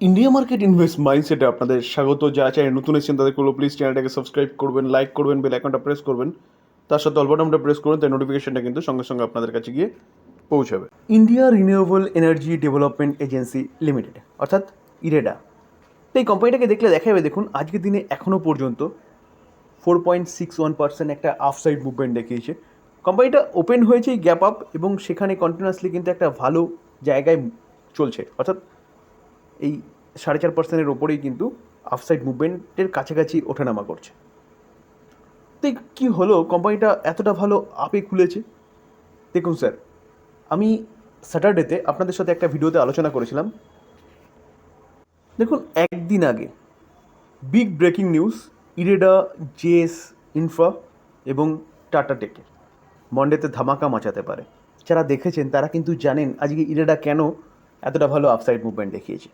India market invest মাইন্ডসেটে আপনাদের স্বাগত। যারা চ্যানেল নতুন এসেছেন তাদেরগুলো প্লিজ চ্যানেলটাকে সাবস্ক্রাইব করবেন, লাইক করবেন, বেল আইকনটা প্রেস করবেন, তার সাথে অল বাটনটা প্রেস করুন, তাই নোটিফিকেশনটা কিন্তু সঙ্গে সঙ্গে আপনাদের কাছে গিয়ে পৌঁছাবে। India renewable energy development agency limited অর্থাৎ ইরেডা, তো এই কোম্পানিটাকে দেখলে দেখা যাবে, দেখুন আজকের দিনে এখনও পর্যন্ত 4.61% একটা আফসাইড মুভমেন্ট দেখিয়েছে। কোম্পানিটা ওপেন হয়েছে গ্যাপ আপ এবং সেখানে কন্টিনিউয়াসলি কিন্তু একটা ভালো জায়গায় চলছে, অর্থাৎ এই 4.5%-এর ওপরেই কিন্তু আফসাইড মুভমেন্টের কাছাকাছি ওঠানামা করছে। তো কী হলো, কোম্পানিটা এতটা ভালো আপে খুলেছে? দেখুন স্যার, আমি স্যাটারডেতে আপনাদের সাথে একটা ভিডিওতে আলোচনা করেছিলাম। দেখুন একদিন আগে big breaking news, IREDA, JS infra এবং টাটা টেকের মন্ডেতে ধামাকা মাচাতে পারে। যারা দেখেছেন তারা কিন্তু জানেন আজকে ইরেডা কেন এতটা ভালো আপসাইড মুভমেন্ট দেখিয়েছে।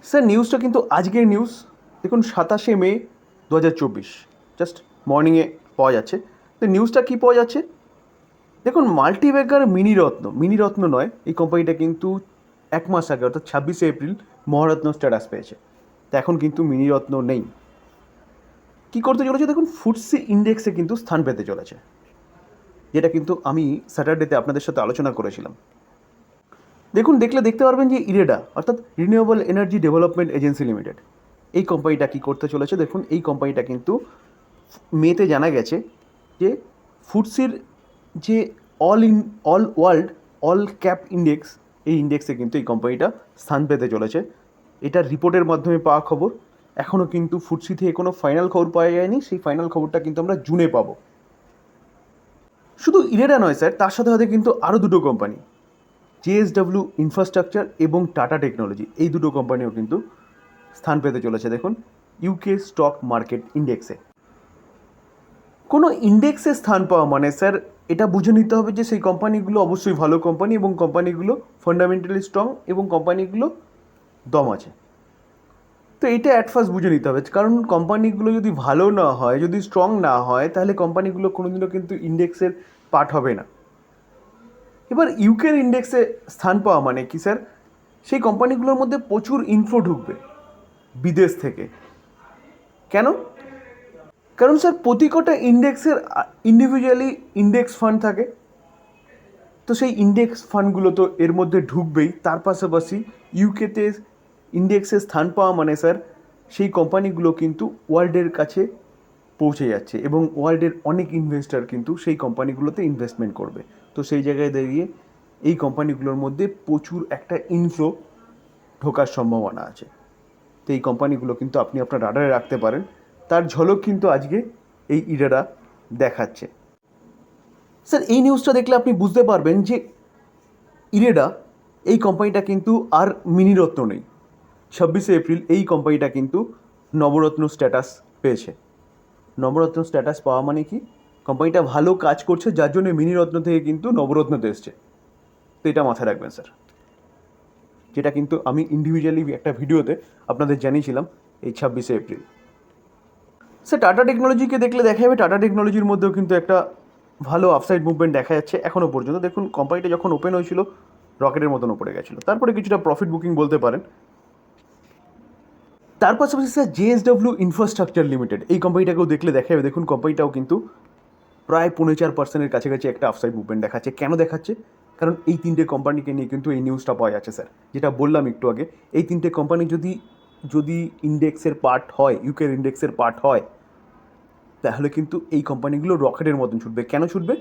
স্যার নিউজটা কিন্তু আজকের নিউজ, দেখুন 27শে মে 2024, জাস্ট মর্নিংয়ে পাওয়া যাচ্ছে। তো নিউজটা কী পাওয়া যাচ্ছে দেখুন, মাল্টিব্যাগার মিনিরত্ন নয়, এই কোম্পানিটা কিন্তু 1 মাস আগে অর্থাৎ 26শে এপ্রিল মহারত্ন স্ট্যাটাস পেয়েছে। তো এখন কিন্তু মিনিরত্ন নেই। কী করতে চলেছে দেখুন, ফুটসি ইন্ডেক্সে কিন্তু স্থান পেতে চলেছে, যেটা কিন্তু আমি স্যাটারডেতে আপনাদের সাথে আলোচনা করেছিলাম। দেখুন দেখলে দেখতে পারবেন যে ইরেডা অর্থাৎ renewable energy development agency limited, এই কোম্পানিটা কী করতে চলেছে দেখুন। এই কোম্পানিটা কিন্তু মেতে জানা গেছে যে ফুটসির যে all world all cap index, এই ইন্ডেক্সে কিন্তু এই কোম্পানিটা স্থান পেতে চলেছে। এটা রিপোর্টের মাধ্যমে পাওয়া খবর। এখনও কিন্তু ফুটসি থেকে কোনো ফাইনাল খবর পাওয়া যায়নি, সেই ফাইনাল খবরটা কিন্তু আমরা জুনে পাবো। শুধু ইরেডা নয় স্যার, তার সাথে সাথে কিন্তু আরও দুটো কোম্পানি, জেএসডব্লিউ ইনফ্রাস্ট্রাকচার এবং টাটা টেকনোলজি, এই দুটো কোম্পানিও কিন্তু স্থান পেতে চলেছে দেখুন ইউকে স্টক মার্কেট ইন্ডেক্সে। কোনো ইন্ডেক্সে স্থান পাওয়া মানে স্যার এটা বুঝে নিতে হবে যে সেই কোম্পানিগুলো অবশ্যই ভালো কোম্পানি এবং কোম্পানিগুলো ফান্ডামেন্টালি স্ট্রং এবং কোম্পানিগুলো দম আছে। তো এটা অ্যাট ফার্স্ট বুঝে নিতে হবে, কারণ কোম্পানিগুলো যদি ভালো না হয়, যদি স্ট্রং না হয়, তাহলে কোম্পানিগুলো কোনোদিনও কিন্তু ইন্ডেক্সের পার্ট হবে না। এবার ইউকের ইন্ডেক্সে স্থান পাওয়া মানে কি স্যার, সেই কোম্পানিগুলোর মধ্যে প্রচুর ইনফ্লো ঢুকবে বিদেশ থেকে। কেন? কারণ স্যার প্রতি কটা ইন্ডেক্সের ইন্ডিভিজুয়ালি ইন্ডেক্স ফান্ড থাকে, তো সেই ইন্ডেক্স ফান্ডগুলো তো এর মধ্যে ঢুকবেই। তার পাশাপাশি ইউকেতে ইন্ডেক্সে স্থান পাওয়া মানে স্যার সেই কোম্পানিগুলো কিন্তু ওয়ার্ল্ডের কাছে পৌঁছে যাচ্ছে এবং ওয়ার্ল্ডের অনেক ইনভেস্টর কিন্তু সেই কোম্পানিগুলোতে ইনভেস্টমেন্ট করবে। তো সেই জায়গায় দাঁড়িয়ে এই কোম্পানিগুলোর মধ্যে প্রচুর একটা ইনফ্লো ঢোকার সম্ভাবনা আছে। তো এই কোম্পানিগুলো কিন্তু আপনি আপনার রাডারে রাখতে পারেন। তার ঝলক কিন্তু আজকে এই ইরেডা দেখাচ্ছে। স্যার এই নিউজটা দেখলে আপনি বুঝতে পারবেন যে ইরেডা, এই কোম্পানিটা কিন্তু আর মিনিরত্ন নেই। 26শে এপ্রিল এই কোম্পানিটা কিন্তু নবরত্ন স্ট্যাটাস পেয়েছে। নবরত্ন স্ট্যাটাস পাওয়া মানে কি, কোম্পানিটা ভালো কাজ করছে, যার জন্য মিনিরত্ন থেকে কিন্তু নবরত্নতে এসছে। তো এটা মাথায় রাখবেন স্যার, যেটা কিন্তু আমি ইন্ডিভিজুয়ালি একটা ভিডিওতে আপনাদের জানিয়েছিলাম এই 26শে এপ্রিল। স্যার টাটা টেকনোলজিকে দেখলে দেখা যাবে, টাটা টেকনোলজির মধ্যেও কিন্তু একটা ভালো আপসাইড মুভমেন্ট দেখা যাচ্ছে এখনও পর্যন্ত। দেখুন কোম্পানিটা যখন ওপেন হয়েছিল রকেটের মতন ওপরে গেছিলো, তারপরে কিছুটা প্রফিট বুকিং বলতে পারেন। তার পাশাপাশি স্যার জেএসডব্লিউ ইনফ্রাস্ট্রাকচার লিমিটেড, এই কোম্পানিটাকেও দেখলে দেখা যাবে, দেখুন কোম্পানিটাও কিন্তু প্রায় 4.4%-এর কাছাকাছি একটা আপসাইড মুভমেন্ট দেখাচ্ছে। কেন দেখাচ্ছে? কারণ এই তিনটে কোম্পানিকে নিয়ে কিন্তু এই নিউজটা পাওয়া যাচ্ছে স্যার, যেটা বললাম একটু আগে। এই তিনটে কোম্পানি যদি যদি ইন্ডেক্সের পার্ট হয়, ইউকের ইন্ডেক্সের পার্ট হয়, তাহলে কিন্তু এই কোম্পানিগুলো রকেটের মতন ছুটবে। কেন ছুটবে?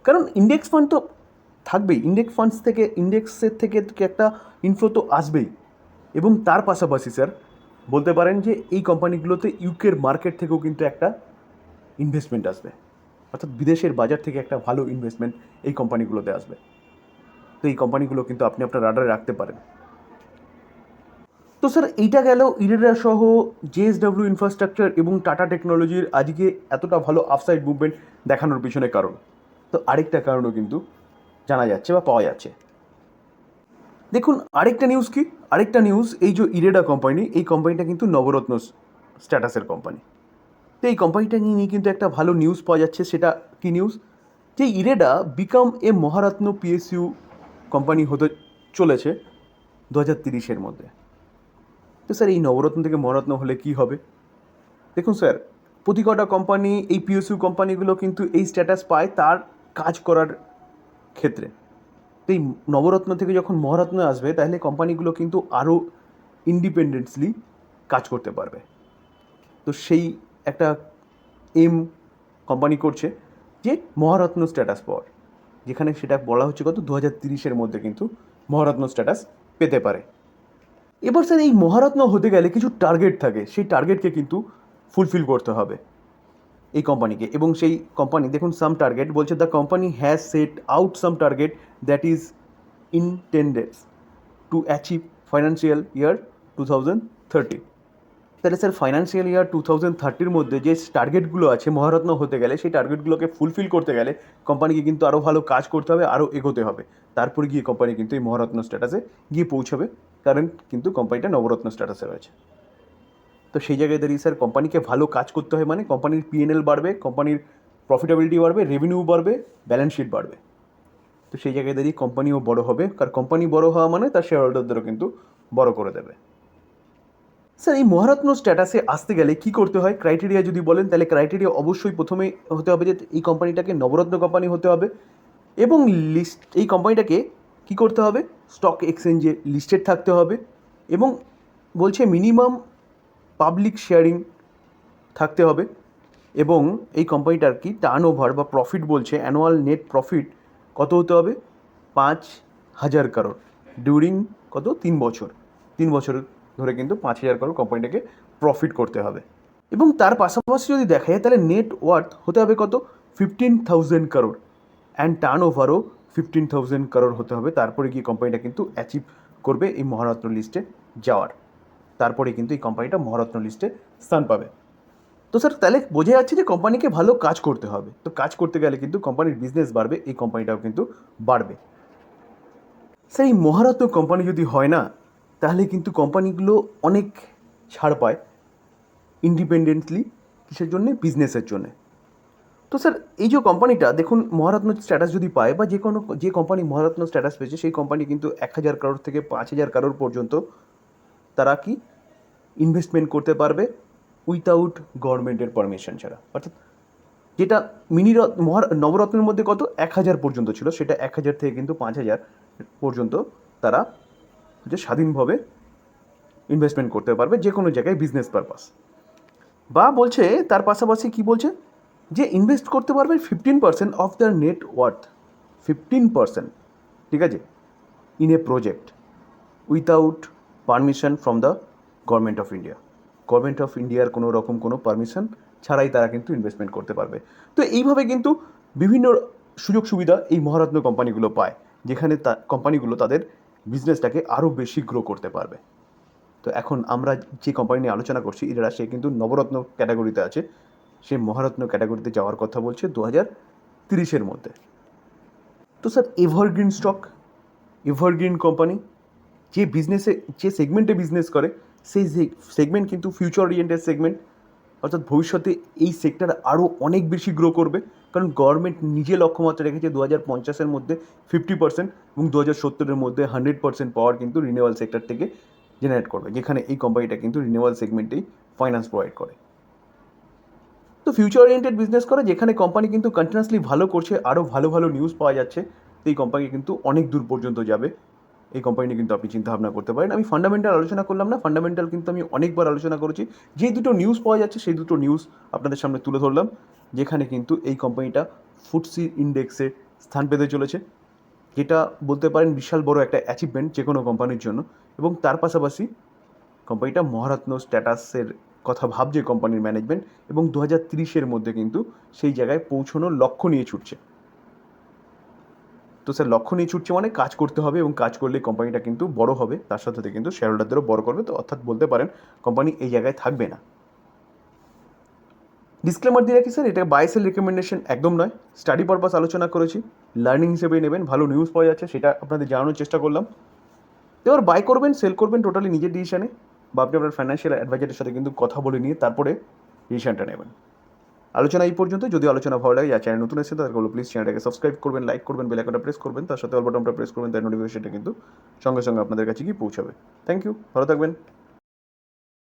কারণ ইন্ডেক্স ফান্ড তো থাকবেই, ইন্ডেক্সের থেকে একটা ইনফ্লো তো আসবেই। এবং তার পাশাপাশি স্যার বলতে পারেন যে এই কোম্পানিগুলোতে ইউকের মার্কেট থেকেও কিন্তু একটা ইনভেস্টমেন্ট আসবে, অর্থাৎ বিদেশের বাজার থেকে একটা ভালো ইনভেস্টমেন্ট এই কোম্পানিগুলোতে আসবে। তো এই কোম্পানিগুলো কিন্তু আপনি আপনার রাডারে রাখতে পারেন। তো স্যার এইটা গেল ইরেডা সহ জেএসডব্লিউ ইনফ্রাস্ট্রাকচার এবং টাটা টেকনোলজির আজকে এতটা ভালো আপসাইড মুভমেন্ট দেখানোর পিছনে কারণ। তো আরেকটা কারণও কিন্তু জানা যাচ্ছে বা পাওয়া যাচ্ছে। দেখুন আরেকটা নিউজ কি, আরেকটা নিউজ এই যে ইরেডা কোম্পানি, এই কোম্পানিটা কিন্তু নবরত্ন স্ট্যাটাসের কোম্পানি। তো এই কোম্পানিটা নিয়ে কিন্তু একটা ভালো নিউজ পাওয়া যাচ্ছে। সেটা কি নিউজ? যে IREDA become a Maharatna PSU company হতে চলেছে 2030-এর মধ্যে। তো স্যার এই নবরত্ন থেকে মহারত্ন হলে কি হবে? দেখুন স্যার, প্রতি কটা কোম্পানি, এই পিএসইউ কোম্পানিগুলো কিন্তু এই স্ট্যাটাস পায় তার কাজ করার ক্ষেত্রে। তো এই নবরত্ন থেকে যখন মহারত্ন আসবে তাহলে কোম্পানিগুলো কিন্তু আরও ইন্ডিপেন্ডেন্টলি কাজ করতে পারবে। তো সেই একটা এম কোম্পানি করছে যে মহারত্ন স্ট্যাটাস পাওয়ার, যেখানে সেটা বলা হচ্ছে কত 2030-এর মধ্যে কিন্তু মহারত্ন স্ট্যাটাস পেতে পারে। এবার স্যার এই মহারত্ন হতে গেলে কিছু টার্গেট থাকে, সেই টার্গেটকে কিন্তু ফুলফিল করতে হবে এই কোম্পানিকে। এবং সেই কোম্পানি দেখুন সাম টার্গেট বলছে, the company has set out some target that is ইনটেন্ডেড to achieve financial year 2030। তাহলে স্যার ফাইন্যান্সিয়াল ইয়ার 2030-র মধ্যে যে টার্গেটগুলো আছে মহারত্ন হতে গেলে, সেই টার্গেটগুলোকে ফুলফিল করতে গেলে কোম্পানিকে কিন্তু আরও ভালো কাজ করতে হবে, আরও এগোতে হবে। তারপরে গিয়ে কোম্পানি কিন্তু এই মহারত্ন স্ট্যাটাসে গিয়ে পৌঁছাবে, কারণ কিন্তু কোম্পানিটা নবরত্ন স্ট্যাটাসে রয়েছে। তো সেই জায়গায় দাঁড়িয়ে স্যার কোম্পানিকে ভালো কাজ করতে হয়, মানে কোম্পানির পিএনএল বাড়বে, কোম্পানির প্রফিটেবিলিটি বাড়বে, রেভিনিউ বাড়বে, ব্যালেন্স শিট বাড়বে। তো সেই জায়গায় দাঁড়িয়ে কোম্পানিও বড় হবে, কারণ কোম্পানি বড় হওয়া মানে তার শেয়ার হোল্ডারদেরও কিন্তু বড় করে দেবে। স্যার এই মহারত্ন স্ট্যাটাসে আসতে গেলে কী করতে হয়, ক্রাইটেরিয়া যদি বলেন তাহলে ক্রাইটেরিয়া অবশ্যই প্রথমেই হতে হবে যে এই কোম্পানিটাকে নবরত্ন কোম্পানি হতে হবে, এবং এই কোম্পানিটাকে কী করতে হবে, স্টক এক্সচেঞ্জে লিস্টেড থাকতে হবে, এবং বলছে মিনিমাম পাবলিক শেয়ারিং থাকতে হবে, এবং এই কোম্পানিটার কি টার্নওভার বা প্রফিট বলছে অ্যানুয়াল নেট প্রফিট কত হতে হবে, 5,000 কারোর ডিউরিং কত 3 বছর, 3 বছর ধরে কিন্তু 5,000 কারোর কোম্পানিটাকে প্রফিট করতে হবে। এবং তার পাশাপাশি যদি দেখা যায় তাহলে নেট ওয়ার্থ হতে হবে কত 15,000 কারোর, অ্যান্ড টার্ন ওভারও 15,000 কারোর হতে হবে। তারপরে গিয়ে কোম্পানিটা কিন্তু অ্যাচিভ করবে এই মহারত্ন লিস্টে যাওয়ার, তারপরে কিন্তু এই কোম্পানিটা মহারত্ন লিস্টে স্থান পাবে। তো স্যার তাহলে বোঝা যাচ্ছে যে কোম্পানিকে ভালো কাজ করতে হবে, তো কাজ করতে গেলে কিন্তু কোম্পানির বিজনেস বাড়বে, এই কোম্পানিটাও কিন্তু বাড়বে। স্যার এই মহারত্ন কোম্পানি যদি হয় না, তাহলে কিন্তু কোম্পানিগুলো অনেক ছাড় পায় ইন্ডিপেন্ডেন্টলি, কিসের জন্যে, বিজনেসের জন্যে। তো স্যার এই যে কোম্পানিটা দেখুন মহারত্ন স্ট্যাটাস যদি পায়, বা যে কোম্পানি মহারত্ন স্ট্যাটাস পেয়েছে সেই কোম্পানি কিন্তু 1,000 কারোর থেকে 5,000 কারোর পর্যন্ত তারা কি ইনভেস্টমেন্ট করতে পারবে উইথাউট গভর্নমেন্টের পারমিশন ছাড়া। অর্থাৎ যেটা নবরত্নের মধ্যে কত 1,000 পর্যন্ত ছিল, সেটা 1,000 থেকে কিন্তু 5,000 পর্যন্ত তারা যে স্বাধীনভাবে ইনভেস্টমেন্ট করতে পারবে যে কোনো জায়গায় বিজনেস পারপাস। বা বলছে তার পাশাপাশি কি বলছে, যে ইনভেস্ট করতে পারবে 15% অফ দ্য নেট ওয়ার্থ, 15%, ঠিক আছে, in a project without permission from the government of India. Government of ইন্ডিয়ার কোনো রকম কোনো পারমিশন ছাড়াই তারা কিন্তু ইনভেস্টমেন্ট করতে পারবে। তো এইভাবে কিন্তু বিভিন্ন সুযোগ সুবিধা এই মহারত্ন কোম্পানিগুলো পায়, যেখানে কোম্পানিগুলো তাদের বিজনেসটাকে আরও বেশি গ্রো করতে পারবে। তো এখন আমরা যে কোম্পানি নিয়ে আলোচনা করছি এরা, সে কিন্তু নবরত্ন ক্যাটাগরিতে আছে, সে মহারত্ন ক্যাটাগরিতে যাওয়ার কথা বলছে 2030-এর মধ্যে। তো sir evergreen stock, evergreen company যে সেগমেন্টে বিজনেস করে সেই সেগমেন্ট কিন্তু ফিউচার ওরিয়েন্টেড সেগমেন্ট, অর্থাৎ ভবিষ্যতে এই সেক্টর আরও অনেক বেশি গ্রো করবে, কারণ গভর্নমেন্ট নিজে লক্ষ্যমাত্রা রেখেছে 2050-এর মধ্যে 50% এবং 2070-এর মধ্যে 100% পাওয়ার কিন্তু রিনিউয়াল সেক্টর থেকে জেনারেট করবে, যেখানে এই কোম্পানিটা কিন্তু রিনিউয়াল সেগমেন্টেই ফাইন্যান্স প্রোভাইড করে। তো ফিউচার ওরিয়েন্টেড বিজনেস করে, যেখানে কোম্পানি কিন্তু কন্টিনিউয়াসলি ভালো করছে, আরও ভালো ভালো নিউজ পাওয়া যাচ্ছে, তো এই কোম্পানি কিন্তু অনেক দূর পর্যন্ত যাবে। এই কোম্পানি কিন্তু আপনি চিন্তাভাবনা করতে পারেন। আমি ফান্ডামেন্টাল আলোচনা করলাম না, ফান্ডামেন্টাল কিন্তু আমি অনেকবার আলোচনা করেছি। যে দুটো নিউজ পাওয়া যাচ্ছে সেই দুটো নিউজ আপনাদের সামনে তুলে ধরলাম, যেখানে কিন্তু এই কোম্পানিটা ফুটসি ইন্ডেক্সে স্থান পেতে চলেছে, যেটা বলতে পারেন বিশাল বড় একটা অ্যাচিভমেন্ট যে কোনো কোম্পানির জন্য। এবং তার পাশাপাশি কোম্পানিটা মহারত্ন স্ট্যাটাসের কথা ভাবছে কোম্পানির ম্যানেজমেন্ট, এবং 2030-এর মধ্যে কিন্তু সেই জায়গায় পৌঁছানোর লক্ষ্য নিয়ে ছুটছে। তো স্যার লক্ষ্য নিয়ে ছুটছে মানে কাজ করতে হবে, এবং কাজ করলে কোম্পানিটা কিন্তু বড় হবে, তার সাথে সাথে কিন্তু শেয়ার হোল্ডারদেরও বড় করবে। তো অর্থাৎ বলতে পারেন কোম্পানি এই জায়গায় থাকবে না। ডিসক্লেমার দিয়ে রাখি স্যার, এটা বাই সেল রেকমেন্ডেশন একদম নয়, স্টাডি পারপাস আলোচনা করেছি, লার্নিং হিসেবে নেবেন, ভালো নিউজ পাওয়া যাচ্ছে সেটা আপনাদের জানানোর চেষ্টা করলাম। এবার বাই করবেন সেল করবেন টোটালি নিজের ডিসিশনে, বা আপনি আপনার ফাইন্যান্সিয়াল অ্যাডভাইজারের সাথে কিন্তু কথা বলে নিয়ে তারপরে ডিসিশনটা নেবেন। আলোচনা এই পর্যন্ত। যদি আলোচনা ভালো লাগে, যারা চ্যানেল নতুন এসেছে তাদেরকে বলবো প্লিজ চ্যানেলটাকে সাবস্ক্রাইব করবেন, লাইক করবেন, বেল আইকনটা প্রেস করবেন, তার সাথে অল বাটনটা প্রেস করবেন, তার নোটিফিকেশনটা কিন্তু সঙ্গে সঙ্গে আপনাদের কাছে গিয়ে পৌঁছাবে। থ্যাংক ইউ, ভালো থাকবেন।